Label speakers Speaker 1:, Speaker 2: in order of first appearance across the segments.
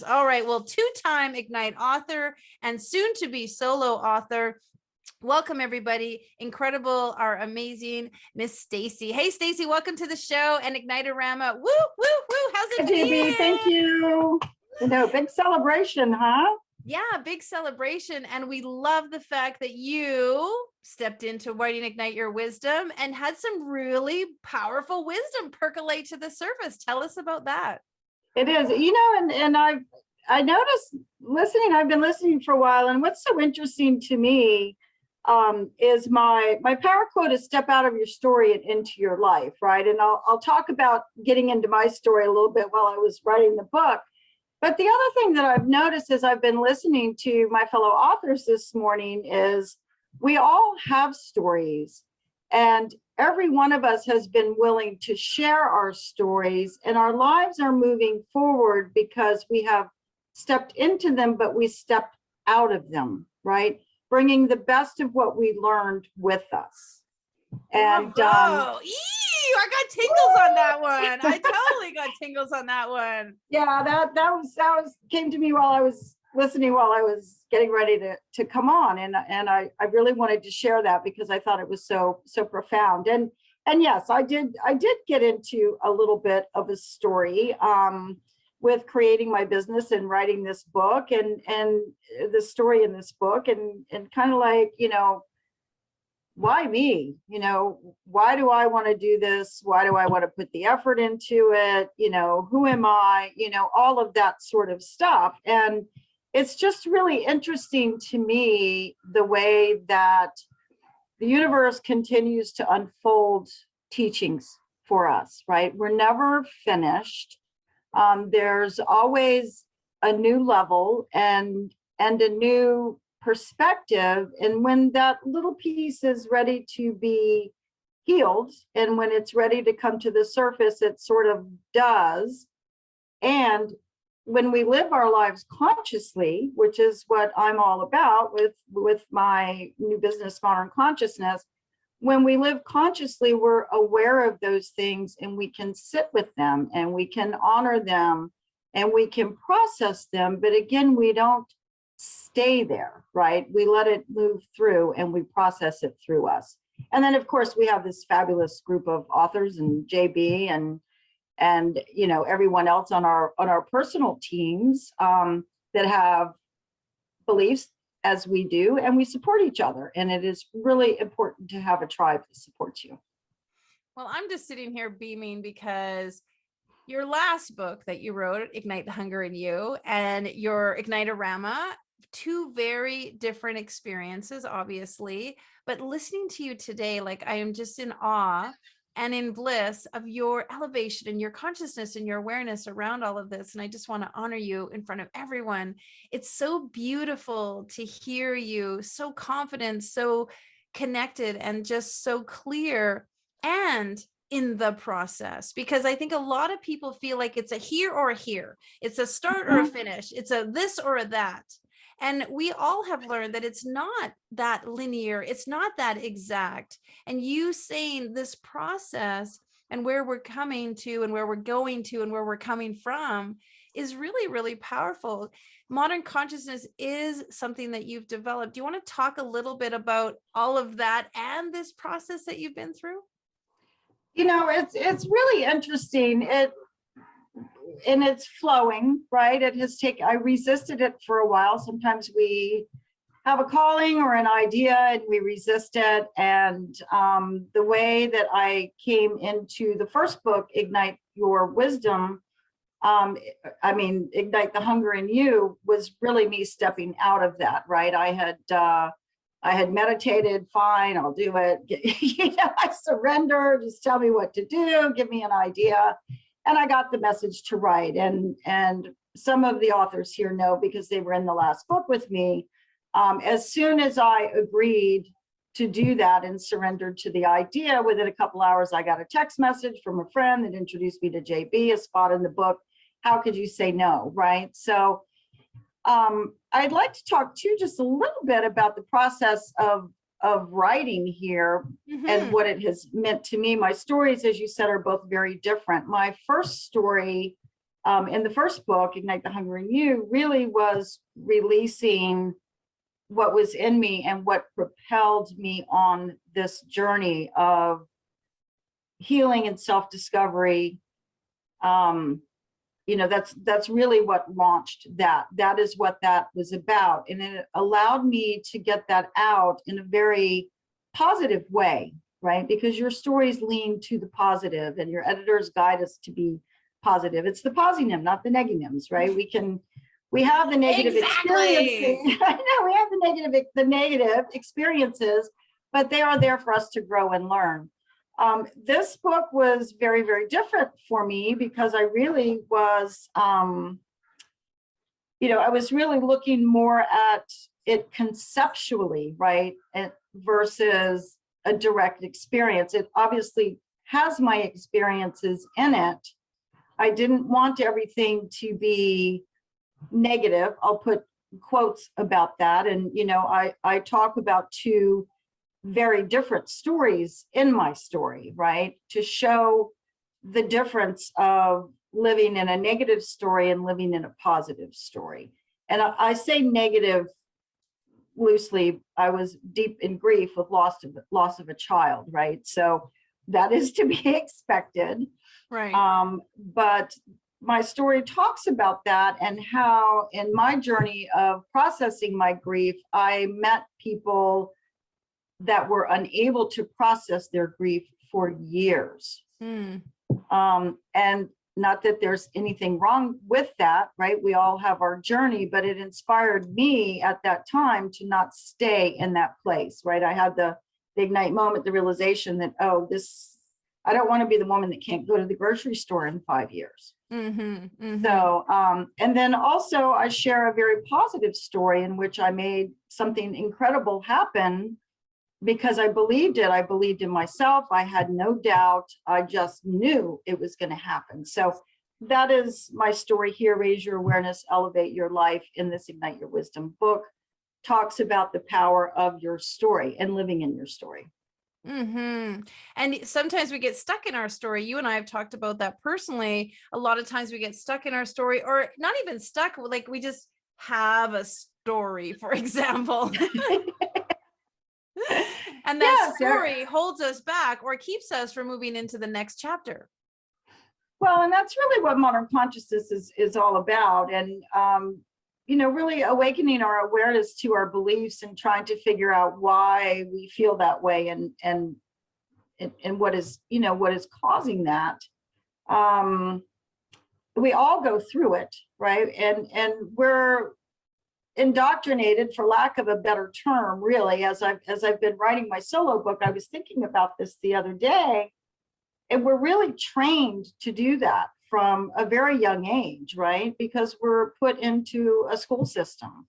Speaker 1: All right. Well, two-time Ignite author and soon to be solo author. Welcome, everybody. Incredible, our amazing Miss Stacie. Hey, Stacie, welcome to the show and Ignitearama. Woo, woo, woo. How's it
Speaker 2: JB, thank you. Big celebration, huh?
Speaker 1: Yeah, big celebration. And we love the fact that you stepped into writing Ignite Your Wisdom and had some really powerful wisdom percolate to the surface. Tell us about that.
Speaker 2: It is, and I noticed listening, I've been listening for a while, and what's so interesting to me is my power quote is step out of your story and into your life, right? And I'll talk about getting into my story a little bit while I was writing the book. But the other thing that I've noticed as I've been listening to my fellow authors this morning is we all have stories, and every one of us has been willing to share our stories, and our lives are moving forward because we have stepped into them, but we stepped out of them, right? Bringing the best of what we learned with us. And
Speaker 1: I got tingles on that one. I totally got tingles on that one.
Speaker 2: Yeah, that was came to me while I was listening, while I was getting ready to come on, and I really wanted to share that because I thought it was so profound. And yes, I did get into a little bit of a story with creating my business and writing this book, and the story in this book, and kind of like, why me? Why do I want to do this? Why do I want to put the effort into it? Who am I? All of that sort of stuff. And it's just really interesting to me the way that the universe continues to unfold teachings for us, right? We're never finished. There's always a new level and a new perspective. And when that little piece is ready to be healed, and when it's ready to come to the surface, it sort of does. And when we live our lives consciously, which is what I'm all about with my new business, Modern Consciousness, when we live consciously, we're aware of those things, and we can sit with them, and we can honor them, and we can process them. But again, we don't stay there, right? We let it move through, and we process it through us. And then, of course, we have this fabulous group of authors, and JB and everyone else on our personal teams that have beliefs as we do, and we support each other. And it is really important to have a tribe that supports you.
Speaker 1: Well, I'm just sitting here beaming because your last book that you wrote, Ignite the Hunger in You, and your Ignitearama, two very different experiences, obviously, but listening to you today, like, I am just in awe and in bliss of your elevation and your consciousness and your awareness around all of this. And I just want to honor you in front of everyone. It's so beautiful to hear you, so confident, so connected, and just so clear, and in the process, because I think a lot of people feel like it's a here or a here, it's a start or a finish, it's a this or a that. And we all have learned that it's not that linear, it's not that exact. And you saying this process and where we're coming to and where we're going to and where we're coming from is really, really powerful. Modern consciousness is something that you've developed. Do you want to talk a little bit about all of that and this process that you've been through?
Speaker 2: It's really interesting. And it's flowing, right? I resisted it for a while. Sometimes we have a calling or an idea and we resist it. And the way that I came into the first book, Ignite Your Wisdom, Ignite the Hunger in You, was really me stepping out of that, right? I had meditated, fine, I'll do it. I surrender, just tell me what to do, give me an idea. And I got the message to write. And some of the authors here know because they were in the last book with me. As soon as I agreed to do that and surrendered to the idea, within a couple hours, I got a text message from a friend that introduced me to JB, a spot in the book. How could you say no, right? So I'd like to talk to you just a little bit about the process of writing here and what it has meant to me. My stories, as you said, are both very different. My first story in the first book, Ignite the Hunger in You, really was releasing what was in me and what propelled me on this journey of healing and self-discovery. That's really what launched that. That is what that was about. And it allowed me to get that out in a very positive way, right? Because your stories lean to the positive and your editors guide us to be positive. It's the positive, not the negatives, right? We have the negative experiences. I know we have the negative experiences, but they are there for us to grow and learn. This book was very, very different for me because I really was, I was really looking more at it conceptually, right? Versus a direct experience. It obviously has my experiences in it. I didn't want everything to be negative. I'll put quotes about that. And, I talk about two very different stories in my story, right? To show the difference of living in a negative story and living in a positive story. And I say negative loosely. I was deep in grief with loss of a child, right? So that is to be expected.
Speaker 1: Right.
Speaker 2: But my story talks about that and how in my journey of processing my grief, I met people that were unable to process their grief for years. And not that there's anything wrong with that, right? We all have our journey, but it inspired me at that time to not stay in that place, right? I had the Ignite moment, the realization that, I don't want to be the woman that can't go to the grocery store in 5 years. So, and then also I share a very positive story in which I made something incredible happen because I believed it. I believed in myself. I had no doubt. I just knew it was going to happen. So that is my story here. Raise Your Awareness, Elevate Your Life in this Ignite Your Wisdom book talks about the power of your story and living in your story.
Speaker 1: And sometimes we get stuck in our story. You and I have talked about that personally. A lot of times we get stuck in our story, or not even stuck, like we just have a story, for example. And that story holds us back or keeps us from moving into the next chapter.
Speaker 2: Well, and that's really what modern consciousness is all about. And really awakening our awareness to our beliefs and trying to figure out why we feel that way and what is causing that. We all go through it, right? And we're indoctrinated, for lack of a better term, really. As I've been writing my solo book, I was thinking about this the other day, and we're really trained to do that from a very young age, right? Because we're put into a school system.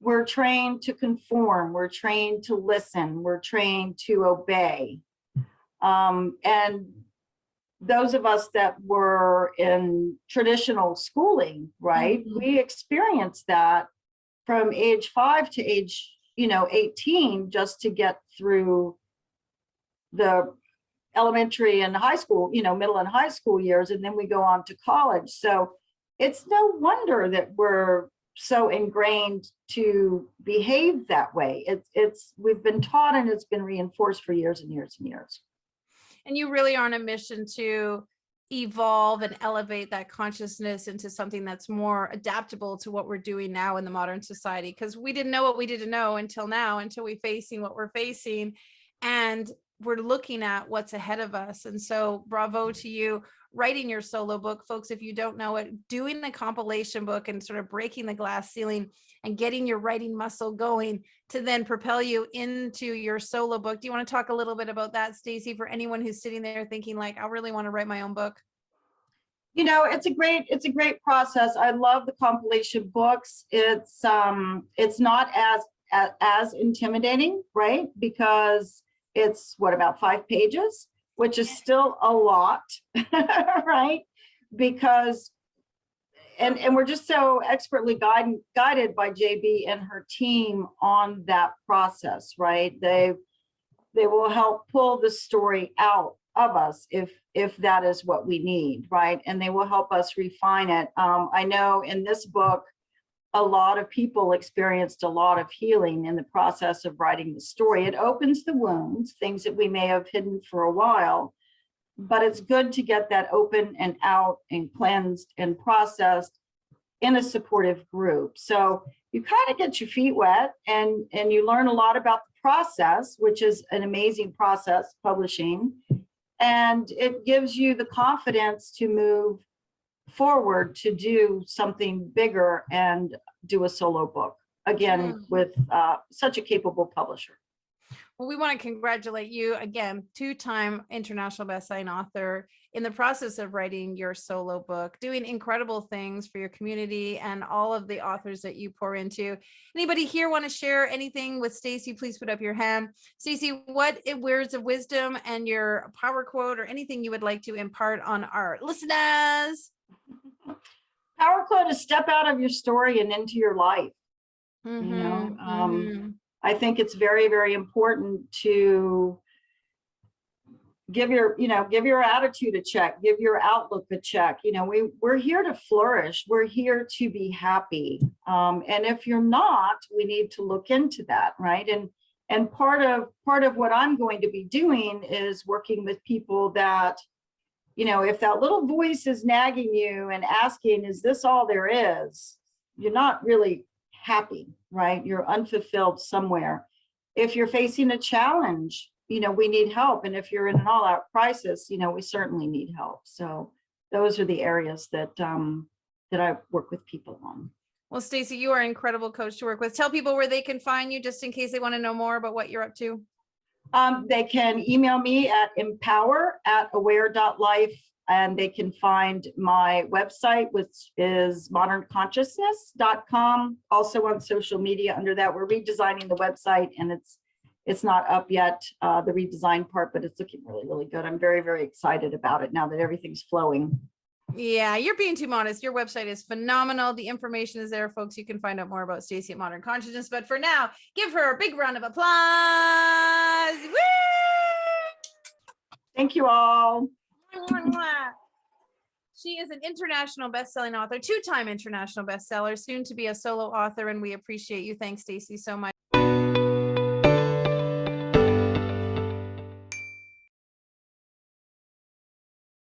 Speaker 2: We're trained to conform. We're trained to listen. We're trained to obey. And those of us that were in traditional schooling, right? We experienced that from age 5 to age, 18, just to get through the elementary and high school, middle and high school years, and then we go on to college. So it's no wonder that we're so ingrained to behave that way. We've been taught, and it's been reinforced for years and years and years.
Speaker 1: And you really are on a mission to evolve and elevate that consciousness into something that's more adaptable to what we're doing now in the modern society, because we didn't know what we didn't know until now, until we're facing what we're facing. And we're looking at what's ahead of us. And so bravo to you writing your solo book, folks. If you don't know it, doing the compilation book and sort of breaking the glass ceiling and getting your writing muscle going to then propel you into your solo book. Do you want to talk a little bit about that, Stacie, for anyone who's sitting there thinking like, I really want to write my own book?
Speaker 2: It's a great process. I love the compilation books. It's not as intimidating, right? Because it's about 5 pages, which is still a lot, right? Because, and we're just so expertly guided by JB and her team on that process, right? They will help pull the story out of us if that is what we need, right? And they will help us refine it. I know in this book, a lot of people experienced a lot of healing in the process of writing the story. It opens the wounds, things that we may have hidden for a while, but it's good to get that open and out and cleansed and processed in a supportive group. So you kind of get your feet wet and you learn a lot about the process, which is an amazing process, publishing, and it gives you the confidence to move forward to do something bigger and do a solo book again with such a capable publisher.
Speaker 1: Well, we want to congratulate you again, 2-time international bestselling author, in the process of writing your solo book, doing incredible things for your community and all of the authors that you pour into. Anybody here want to share anything with Stacie? Please put up your hand. Stacie, what words of wisdom and your power quote or anything you would like to impart on our listeners?
Speaker 2: Power quote is step out of your story and into your life. I think it's very, very important to give your attitude a check, give your outlook a check. We're here to flourish. We're here to be happy. And if you're not, we need to look into that, right? And part of what I'm going to be doing is working with people that, if that little voice is nagging you and asking, is this all there is? You're not really happy, right? You're unfulfilled somewhere. If you're facing a challenge, we need help. And if you're in an all-out crisis, we certainly need help. So those are the areas that I work with people on.
Speaker 1: Well, Stacie, you are an incredible coach to work with. Tell people where they can find you, just in case they want to know more about what you're up to.
Speaker 2: They can email me at empower@aware.life, and they can find my website, which is modernconsciousness.com. Also on social media under that. We're redesigning the website, and it's not up yet, the redesign part, but it's looking really, really good. I'm very, very excited about it now that everything's flowing.
Speaker 1: Yeah, you're being too modest. Your website is phenomenal. The information is there, folks. You can find out more about Stacie at Modern Consciousness. But for now, give her a big round of applause. Woo!
Speaker 2: Thank you all.
Speaker 1: She is an international best-selling author, 2-time international bestseller, soon to be a solo author, and we appreciate you. Thanks, Stacie, so much.